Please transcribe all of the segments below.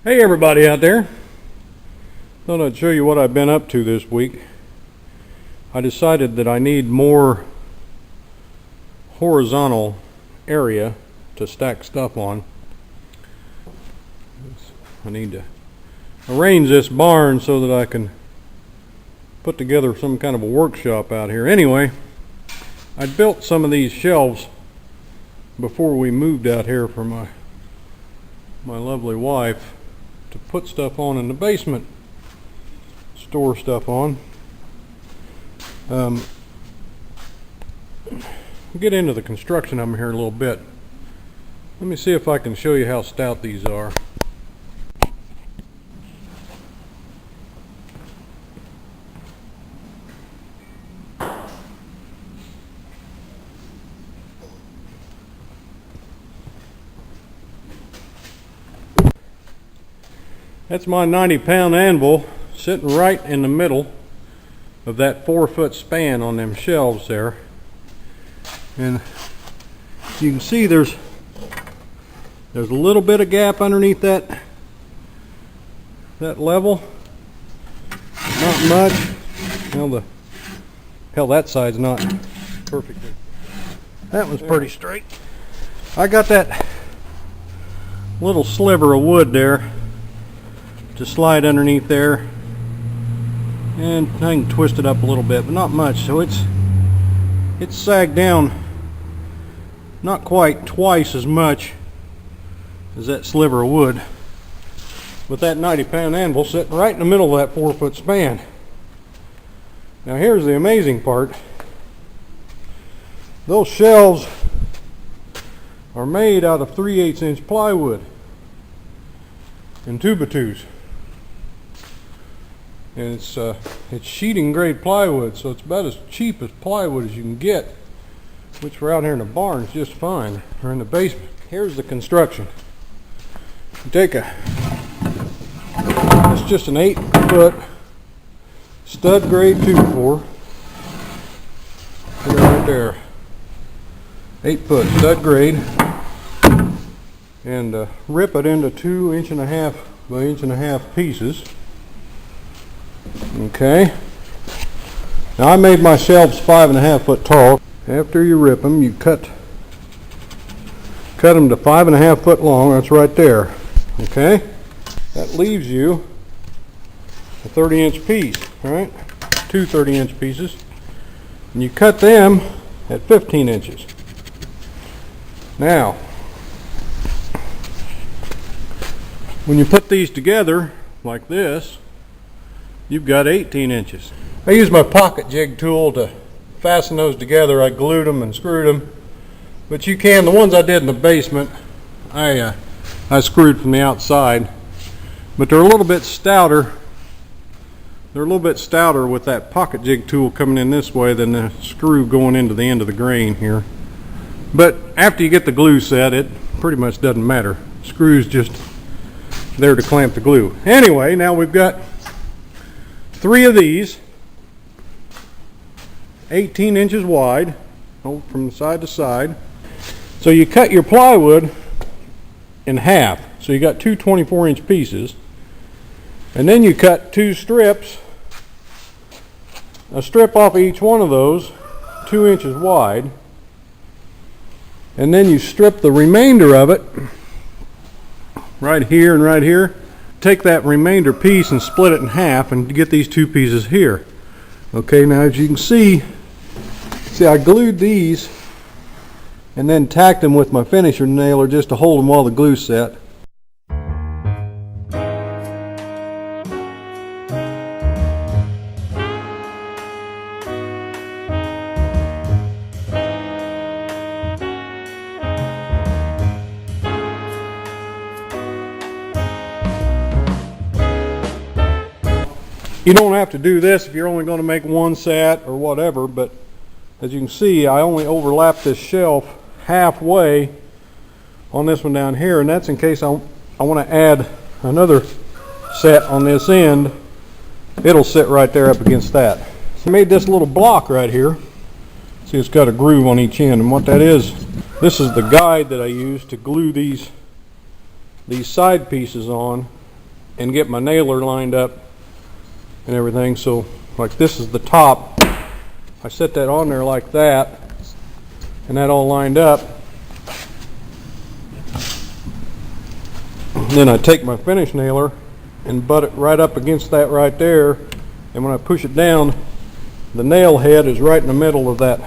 Hey everybody out there. Thought I'd show you what I've been up to this week. I decided that I need more horizontal area to stack stuff on. I need to arrange this barn so that I can put together some kind of a workshop out here. Anyway, I built some of these shelves before we moved out here for my lovely wife to put stuff on in the basement, store stuff on. We'll get into the construction of them here a little bit. Let me see if I can show you how stout these are. That's my 90-pound anvil sitting right in the middle of that 4-foot span on them shelves there. And you can see there's a little bit of gap underneath that level. Not much. Hell, that side's not perfect. That one's pretty straight. I got that little sliver of wood there to slide underneath there, and I can twist it up a little bit, but not much. So it's sagged down not quite twice as much as that sliver of wood, with that 90-pound anvil sitting right in the middle of that 4-foot span. Now here's the amazing part. Those shelves are made out of 3/8 inch plywood and 2x2s. And it's sheeting grade plywood, so it's about as cheap as plywood as you can get, which for out here in the barn is just fine, or in the basement. Here's the construction. You take it's just an 8-foot stud grade 2x4. Put it right there. 8-foot stud grade, and rip it into 2.5 inch by 1.5 inch pieces. Okay, now I made my shelves 5.5 foot tall. After you rip them, you cut them to 5.5 foot long. That's right there. Okay, that leaves you a 30-inch piece. All right, two 30-inch pieces, and you cut them at 15 inches. Now, when you put these together like this, you've got 18 inches. I used my pocket jig tool to fasten those together. I glued them and screwed them. But you can, the ones I did in the basement, I screwed from the outside. But they're a little bit stouter. They're a little bit stouter with that pocket jig tool coming in this way than the screw going into the end of the grain here. But after you get the glue set, it pretty much doesn't matter. Screw's just there to clamp the glue. Anyway, now we've got 3 of these, 18 inches wide, from side to side. So you cut your plywood in half. So you got two 24-inch pieces. And then you cut 2 strips, a strip off of each one of those, 2 inches wide. And then you strip the remainder of it, right here and right here. Take that remainder piece and split it in half and get these 2 pieces here. Okay, now as you can see I glued these and then tacked them with my finisher nailer just to hold them while the glue set. You don't have to do this if you're only going to make one set or whatever, but as you can see, I only overlapped this shelf halfway on this one down here, and that's in case I want to add another set on this end. It'll sit right there up against that. So I made this little block right here. See, it's got a groove on each end, and what that is, this is the guide that I use to glue these side pieces on and get my nailer lined up and everything. So like this is the top. I set that on there like that, and that all lined up. And then I take my finish nailer and butt it right up against that right there, and when I push it down, the nail head is right in the middle of that,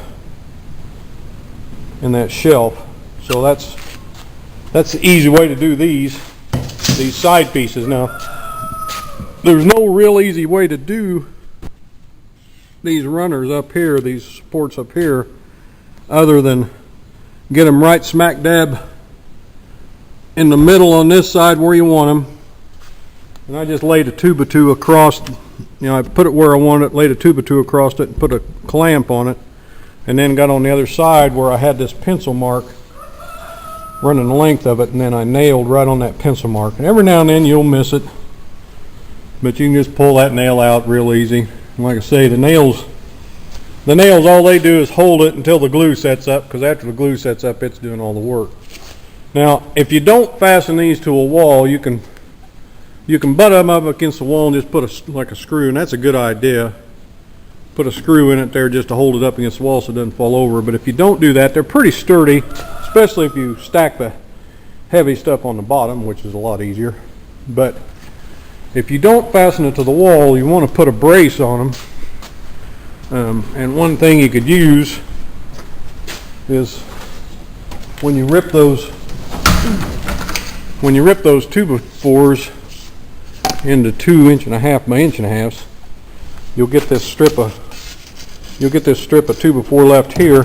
in that shelf. So that's the easy way to do these side pieces. Now, there's no real easy way to do these runners up here, these supports up here, other than get them right smack dab in the middle on this side where you want them. And I just laid a 2x2 across, I put it where I want it, laid a 2x2 across it, and put a clamp on it, and then got on the other side where I had this pencil mark running the length of it, and then I nailed right on that pencil mark. And every now and then you'll miss it, but you can just pull that nail out real easy. And like I say, the nails, all they do is hold it until the glue sets up, because after the glue sets up, it's doing all the work. Now, if you don't fasten these to a wall, you can butt them up against the wall and just put like a screw, and that's a good idea. Put a screw in it there just to hold it up against the wall so it doesn't fall over. But if you don't do that, they're pretty sturdy, especially if you stack the heavy stuff on the bottom, which is a lot easier. But if you don't fasten it to the wall, you want to put a brace on them. And one thing you could use is when you rip those 2x4s into 2.5" by 1.5", you'll get this strip of 2x4 left here,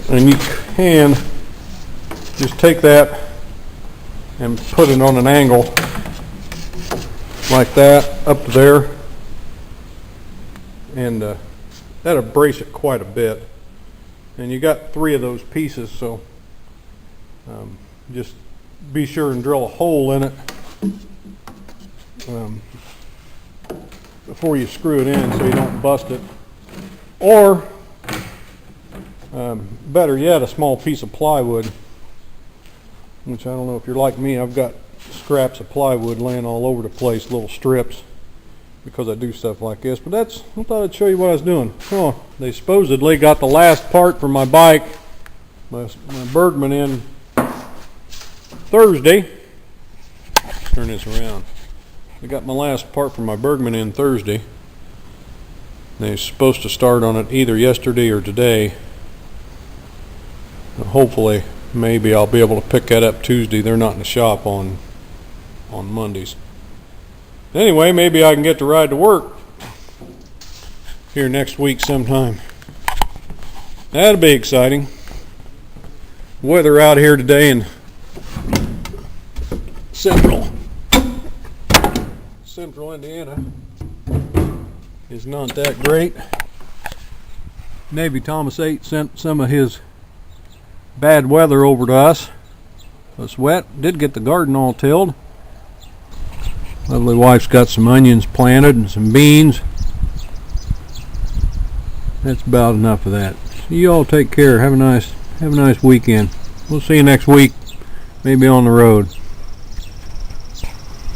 and you can just take that and put it on an angle like that up to there, and that'll brace it quite a bit. And you got 3 of those pieces, so just be sure and drill a hole in it before you screw it in so you don't bust it. Or better yet, a small piece of plywood, which I don't know if you're like me, I've got scraps of plywood laying all over the place, little strips, because I do stuff like this. But I thought I'd show you what I was doing. Oh, they supposedly got the last part for my bike, my Bergman, in Thursday. Let's turn this around. I got my last part for my Bergman in Thursday. They're supposed to start on it either yesterday or today. Hopefully, maybe I'll be able to pick that up Tuesday. They're not in the shop on Mondays. Anyway, maybe I can get to ride to work here next week sometime. That'll be exciting. Weather out here today in central Indiana is not that great. Navy Thomas 8 sent some of his bad weather over to us. It was wet. Did get the garden all tilled. Lovely wife's got some onions planted and some beans. That's about enough of that. So you all take care. Have a nice weekend. We'll see you next week, maybe on the road.